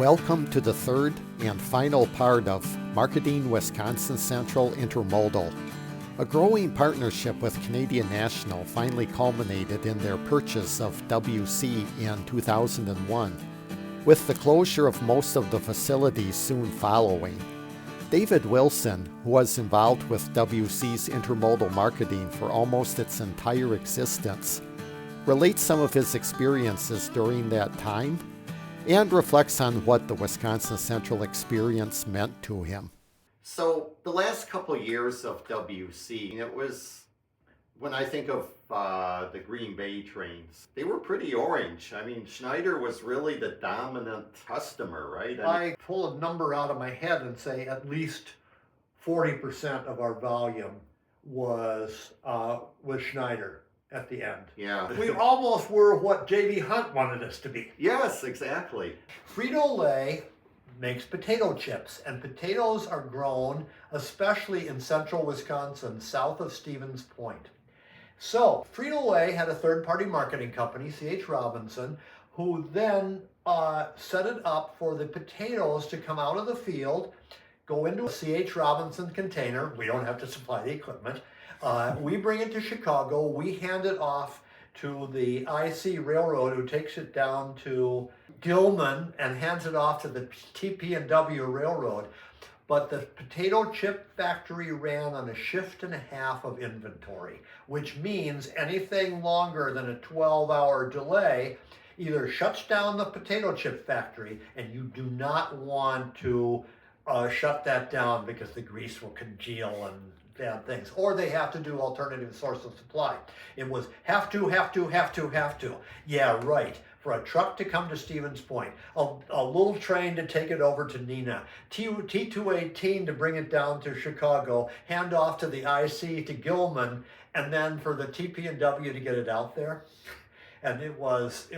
Welcome to the third and final part of Marketing Wisconsin Central Intermodal. A growing partnership with Canadian National finally culminated in their purchase of WC in 2001, with the closure of most of the facilities soon following. David Wilson, who was involved with WC's intermodal marketing for almost its entire existence, relates some of his experiences during that time and reflects on what the Wisconsin Central experience meant to him. So the last couple of years of WC, it was, when I think of the Green Bay trains, they were pretty orange. I mean, Schneider was really the dominant customer, right? I pull a number out of my head and say at least 40% of our volume was Schneider at the end. Yeah. We almost were what J.B. Hunt wanted us to be. Yes, exactly. Frito-Lay makes potato chips, and potatoes are grown especially in central Wisconsin, south of Stevens Point. So Frito-Lay had a third-party marketing company, C.H. Robinson, who then set it up for the potatoes to come out of the field, go into a C.H. Robinson container. We don't have to supply the equipment. We bring it to Chicago. We hand it off to the IC Railroad, who takes it down to Gilman and hands it off to the TP&W Railroad. But the potato chip factory ran on a shift and a half of inventory, which means anything longer than a 12-hour delay either shuts down the potato chip factory, and you do not want to shut that down because the grease will congeal and bad things, or they have to do alternative source of supply. It was have to. Yeah, right. For a truck to come to Stevens Point, a little train to take it over to Neenah, T218 to bring it down to Chicago, hand off to the IC to Gilman, and then for the TP&W to get it out there. And it was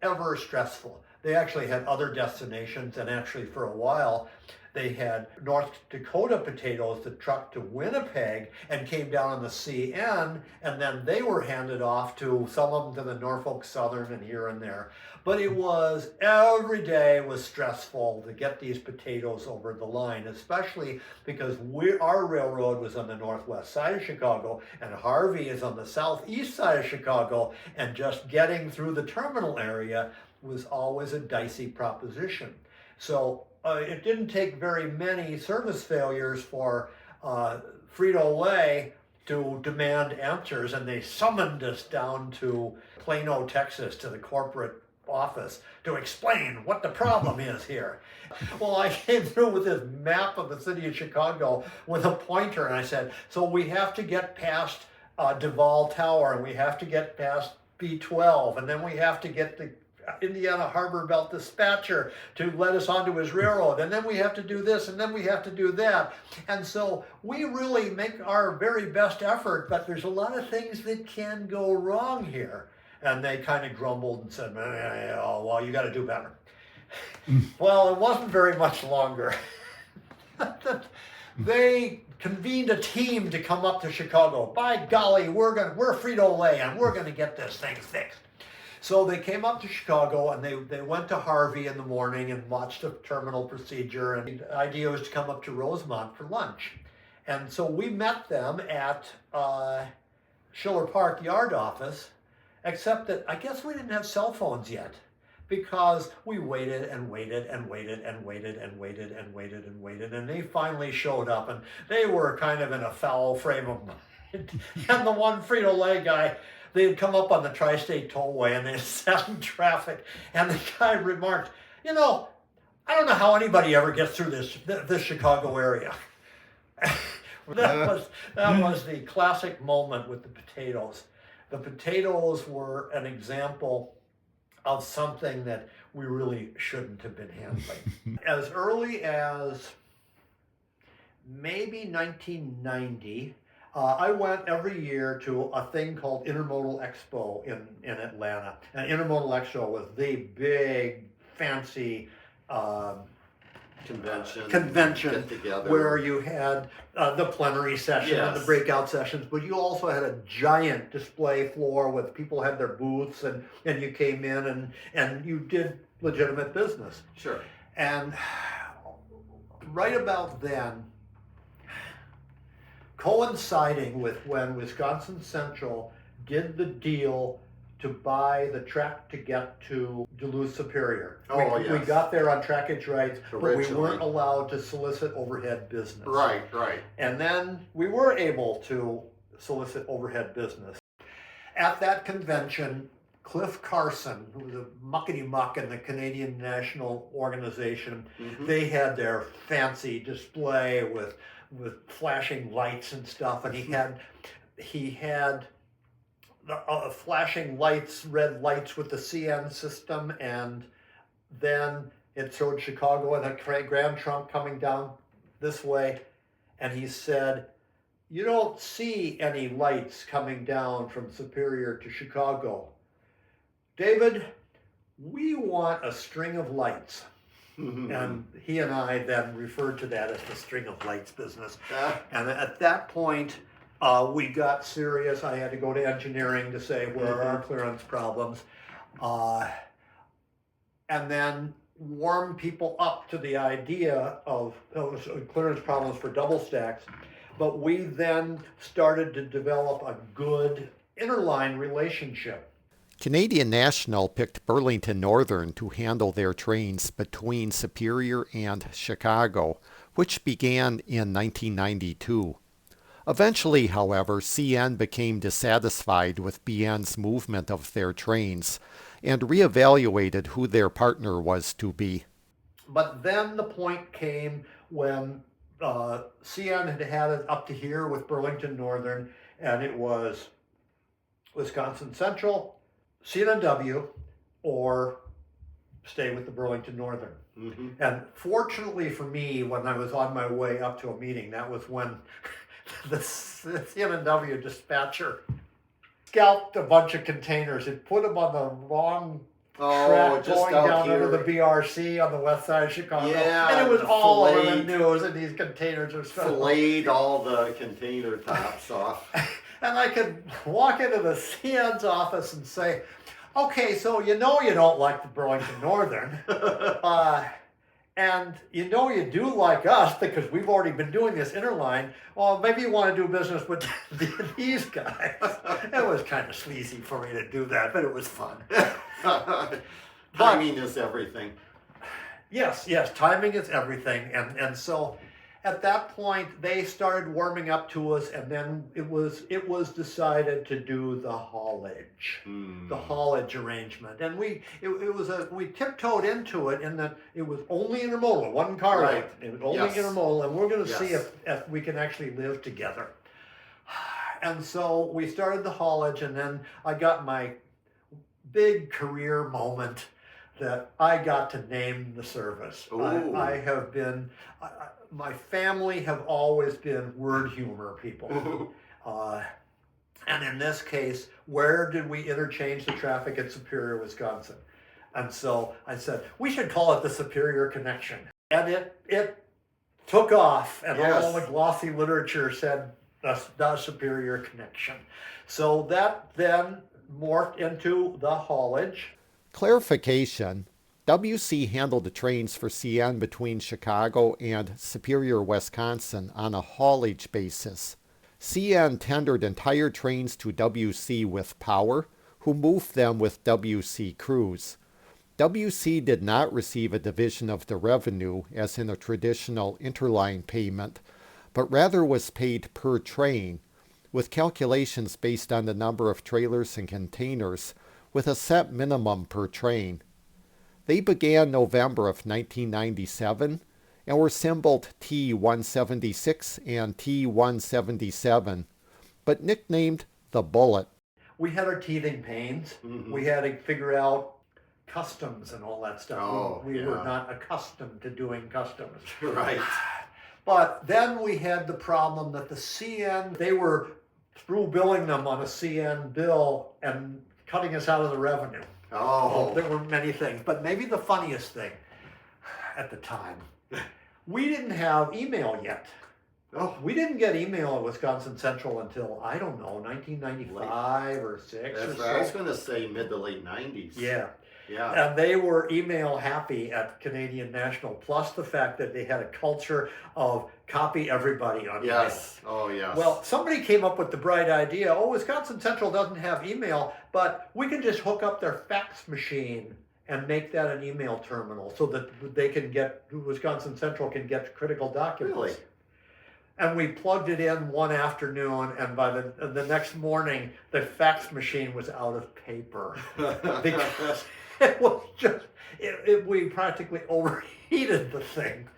ever stressful. They actually had other destinations, and actually for a while they had North Dakota potatoes that trucked to Winnipeg and came down on the CN, and then they were handed off to some of them to the Norfolk Southern and here and there. But it was, every day was stressful to get these potatoes over the line, especially because our railroad was on the northwest side of Chicago and Harvey is on the southeast side of Chicago, and just getting through the terminal area was always a dicey proposition. So it didn't take very many service failures for Frito-Lay to demand answers, and they summoned us down to Plano, Texas, to the corporate office to explain what the problem is here. Well, I came through with this map of the city of Chicago with a pointer, and I said, so we have to get past Duval Tower, and we have to get past B12, and then we have to get the Indiana Harbor Belt dispatcher to let us onto his railroad, and then we have to do this, and then we have to do that. And so we really make our very best effort, but there's a lot of things that can go wrong here. And they kind of grumbled and said, oh, well, you got to do better. Well, it wasn't very much longer. They convened a team to come up to Chicago. By golly, we're Frito-Lay, and we're going to get this thing fixed. So they came up to Chicago, and they went to Harvey in the morning and watched a terminal procedure, and the idea was to come up to Rosemont for lunch. And so we met them at Schiller Park Yard office, except that I guess we didn't have cell phones yet, because we waited and waited and waited and waited and waited and waited and waited, and they finally showed up, and they were kind of in a foul frame of mind. And the one Frito-Lay guy, they had come up on the Tri-State Tollway, and they sat in traffic, and the guy remarked, I don't know how anybody ever gets through this Chicago area. That was the classic moment with the potatoes. The potatoes were an example of something that we really shouldn't have been handling. As early as maybe 1990, I went every year to a thing called Intermodal Expo in Atlanta. And Intermodal Expo was the big, fancy convention where you had the plenary session and the breakout sessions, but you also had a giant display floor with people had their booths, and you came in and you did legitimate business. Sure. And right about then, coinciding with when Wisconsin Central did the deal to buy the track to get to Duluth Superior. Oh, we yes. got there on trackage rights, but we Originally. weren't allowed to solicit overhead business. Right. And then we were able to solicit overhead business. At that convention, Cliff Carson, who was a muckety-muck in the Canadian National Organization, they had their fancy display with flashing lights and stuff, and he had flashing lights, red lights with the CN system, and then it showed Chicago and a Grand Trunk coming down this way, and he said, "You don't see any lights coming down from Superior to Chicago. David, we want a string of lights." And he and I then referred to that as the string of lights business. And at that point, we got serious. I had to go to engineering to say, where are our clearance problems? And then warm people up to the idea of clearance problems for double stacks. But we then started to develop a good interline relationship. Canadian National picked Burlington Northern to handle their trains between Superior and Chicago, which began in 1992. Eventually, however, CN became dissatisfied with BN's movement of their trains and reevaluated who their partner was to be. But then the point came when CN had it up to here with Burlington Northern, and it was Wisconsin Central, CN&W, or stay with the Burlington Northern. And fortunately for me, when I was on my way up to a meeting, that was when the CN&W dispatcher scalped a bunch of containers and put them on the wrong track going down under the BRC on the west side of Chicago. Yeah, and it was all over the news, and these containers are filleted all the container tops off. And I could walk into the CN's office and say, "Okay, so you know you don't like the Burlington Northern, and you know you do like us because we've already been doing this interline. Well, maybe you want to do business with these guys." It was kind of sleazy for me to do that, but it was fun. Timing is everything. Yes, timing is everything. And so at that point, they started warming up to us, and then it was decided to do the haulage, the haulage arrangement. And we tiptoed into it in that it was only intermodal, one car load. It was only intermodal, and we're going to see if we can actually live together. And so we started the haulage, and then I got my big career moment that I got to name the service. I have been, my family have always been word humor people. And in this case, where did we interchange the traffic at Superior, Wisconsin? And so I said, we should call it the Superior Connection. And it took off, and all the glossy literature said the Superior Connection. So that then morphed into the haulage. Clarification. WC handled the trains for CN between Chicago and Superior, Wisconsin on a haulage basis. CN tendered entire trains to WC with Power, who moved them with WC crews. WC did not receive a division of the revenue as in a traditional interline payment, but rather was paid per train, with calculations based on the number of trailers and containers, with a set minimum per train. They began November of 1997 and were symboled T-176 and T-177, but nicknamed the Bullet. We had our teething pains. We had to figure out customs and all that stuff. We were not accustomed to doing customs. Right. But then we had the problem that the CN, they were through billing them on a CN bill and cutting us out of the revenue. There were many things, but maybe the funniest thing at the time, we didn't have email yet. We didn't get email at Wisconsin Central until, I don't know, 1995 or 6 or so. I was going to say mid to late 90s. Yeah. Yeah. And they were email happy at Canadian National, plus the fact that they had a culture of copy everybody on email. Yes. Oh, yes. Well, somebody came up with the bright idea, oh, Wisconsin Central doesn't have email, but we can just hook up their fax machine and make that an email terminal so that they can get, Wisconsin Central can get critical documents. Really? And we plugged it in one afternoon, and by the next morning, the fax machine was out of paper. Because it was just, we practically overheated the thing.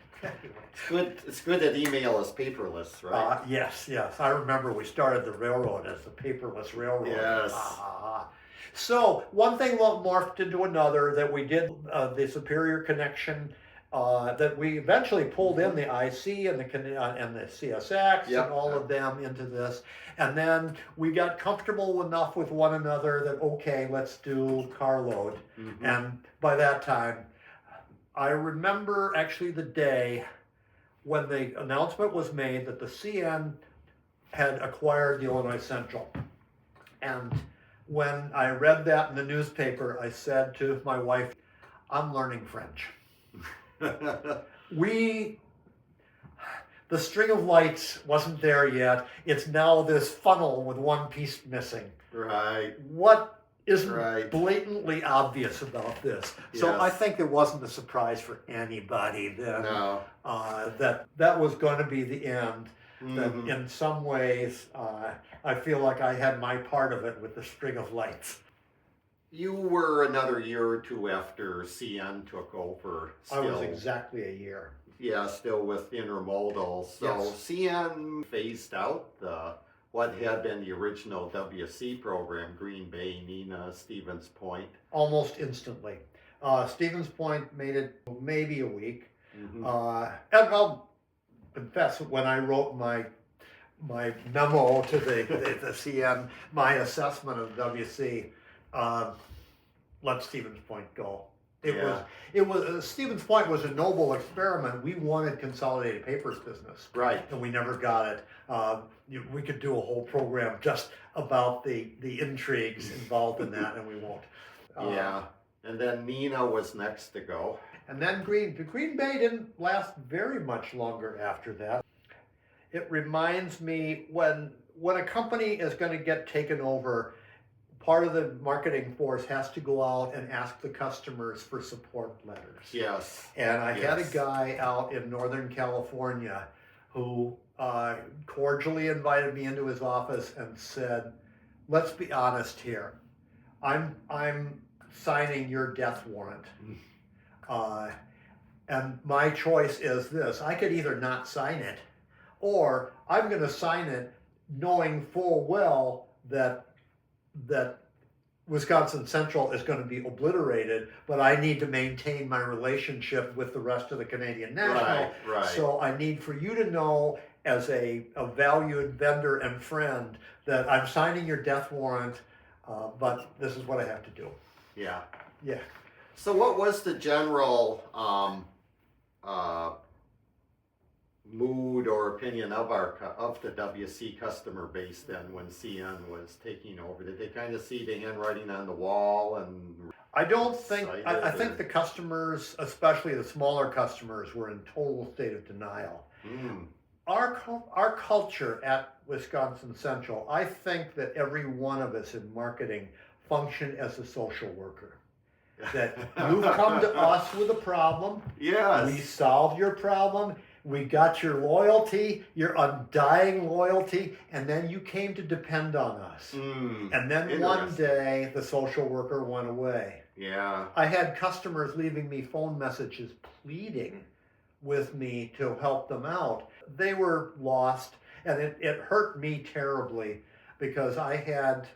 It's good that email is paperless, right? Yes. I remember we started the railroad as the paperless railroad. Yes. So one thing morphed into another, that we did the Superior connection, that we eventually pulled in the IC and the CSX Yep. and all of them into this. And then we got comfortable enough with one another that, okay, let's do carload. Mm-hmm. And by that time, I remember actually the day when the announcement was made that the CN had acquired the Illinois Central. And when I read that in the newspaper, I said to my wife, I'm learning French. The string of lights wasn't there yet. It's now this funnel with one piece missing. Right. What isn't Right. blatantly obvious about this? So Yes. I think it wasn't a surprise for anybody then. No. That was going to be the end. That Mhm. in some ways, I feel like I had my part of it with the string of lights. You were another year or two after CN took over. I was exactly a year. Yeah, still with Intermodal. So Yes. CN phased out what had been the original WC program, Green Bay, Neenah, Stevens Point. Almost instantly. Stevens Point made it maybe a week. Mhm. And I'll confess, when I wrote my memo to the CN, my assessment of WC, let Stevens Point go. It was Stevens Point was a noble experiment. We wanted consolidated papers business, Right. and we never got it. We could do a whole program just about the intrigues involved in that, and we won't. Yeah. And then Neenah was next to go. And then Green Bay didn't last very much longer after that. It reminds me when a company is going to get taken over, part of the marketing force has to go out and ask the customers for support letters. Yes. And I had a Yes. guy out in Northern California who cordially invited me into his office and said, let's be honest here. I'm signing your death warrant. And my choice is this. I could either not sign it, or I'm going to sign it knowing full well that Wisconsin Central is going to be obliterated, but I need to maintain my relationship with the rest of the Canadian National. Right. So I need for you to know, as a valued vendor and friend, that I'm signing your death warrant, but this is what I have to do. Yeah. Yeah. So what was the general mood or opinion of the WC customer base then when CN was taking over? Did they kind of see the handwriting on the wall and? I don't think, I Excited, think or- the customers, especially the smaller customers, were in total state of denial. Our culture at Wisconsin Central, I think that every one of us in marketing function as a social worker. That you've come to us with a problem, Yes. we solved your problem, we got your loyalty, your undying loyalty, and then you came to depend on us. And then one Interesting. day the social worker went away. Yeah. I had customers leaving me phone messages pleading with me to help them out. They were lost, and it hurt me terribly because I had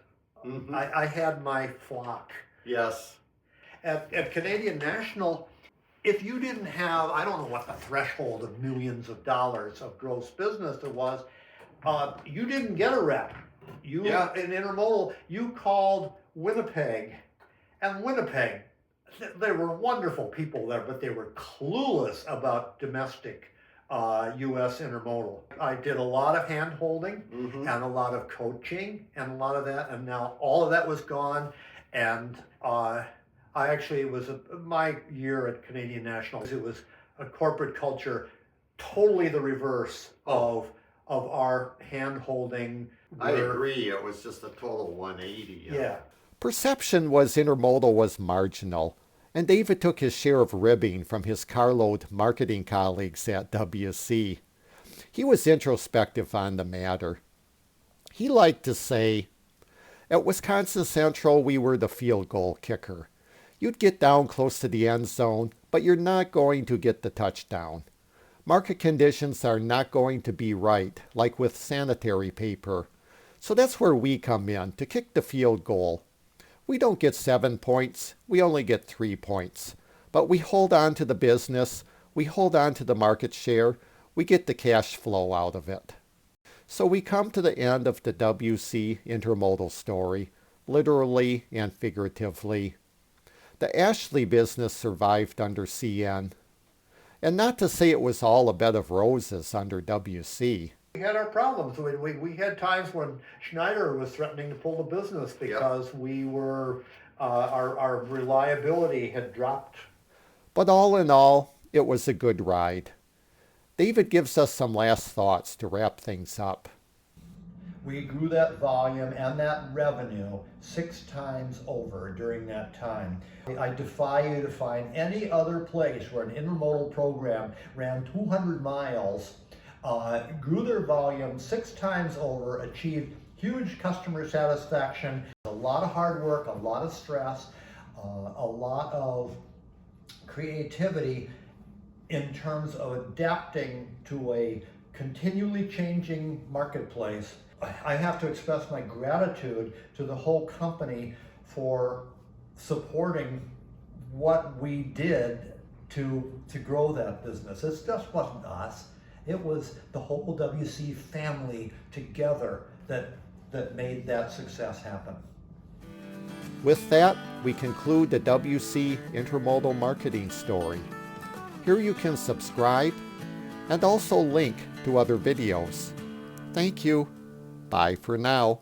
I had my flock. Yes. At Canadian National, if you didn't have, I don't know what the threshold of millions of dollars of gross business there was, you didn't get a rep. In Intermodal, you called Winnipeg, and Winnipeg, they were wonderful people there, but they were clueless about domestic U.S. Intermodal. I did a lot of hand-holding and a lot of coaching and a lot of that, and now all of that was gone, and It was my year at Canadian National. It was a corporate culture, totally the reverse of our hand holding. I agree. It was just a total 180. Yeah. Perception was Intermodal was marginal, and David took his share of ribbing from his carload marketing colleagues at WC. He was introspective on the matter. He liked to say, "At Wisconsin Central, we were the field goal kicker. You'd get down close to the end zone, but you're not going to get the touchdown. Market conditions are not going to be right, like with sanitary paper. So that's where we come in, to kick the field goal. We don't get 7 points, we only get 3 points. But we hold on to the business, we hold on to the market share, we get the cash flow out of it." So we come to the end of the WC Intermodal story, literally and figuratively. The Ashley business survived under CN. And not to say it was all a bed of roses under WC. We had our problems. We had times when Schneider was threatening to pull the business because we were, our reliability had dropped. But all in all, it was a good ride. David gives us some last thoughts to wrap things up. We grew that volume and that revenue 6 times over during that time. I defy you to find any other place where an intermodal program ran 200 miles, grew their volume 6 times over, achieved huge customer satisfaction, a lot of hard work, a lot of stress, a lot of creativity in terms of adapting to a continually changing marketplace. I have to express my gratitude to the whole company for supporting what we did to grow that business. It just wasn't us. It was the whole WC family together that made that success happen. With that, we conclude the WC Intermodal marketing story. Here you can subscribe and also link to other videos. Thank you. Bye for now.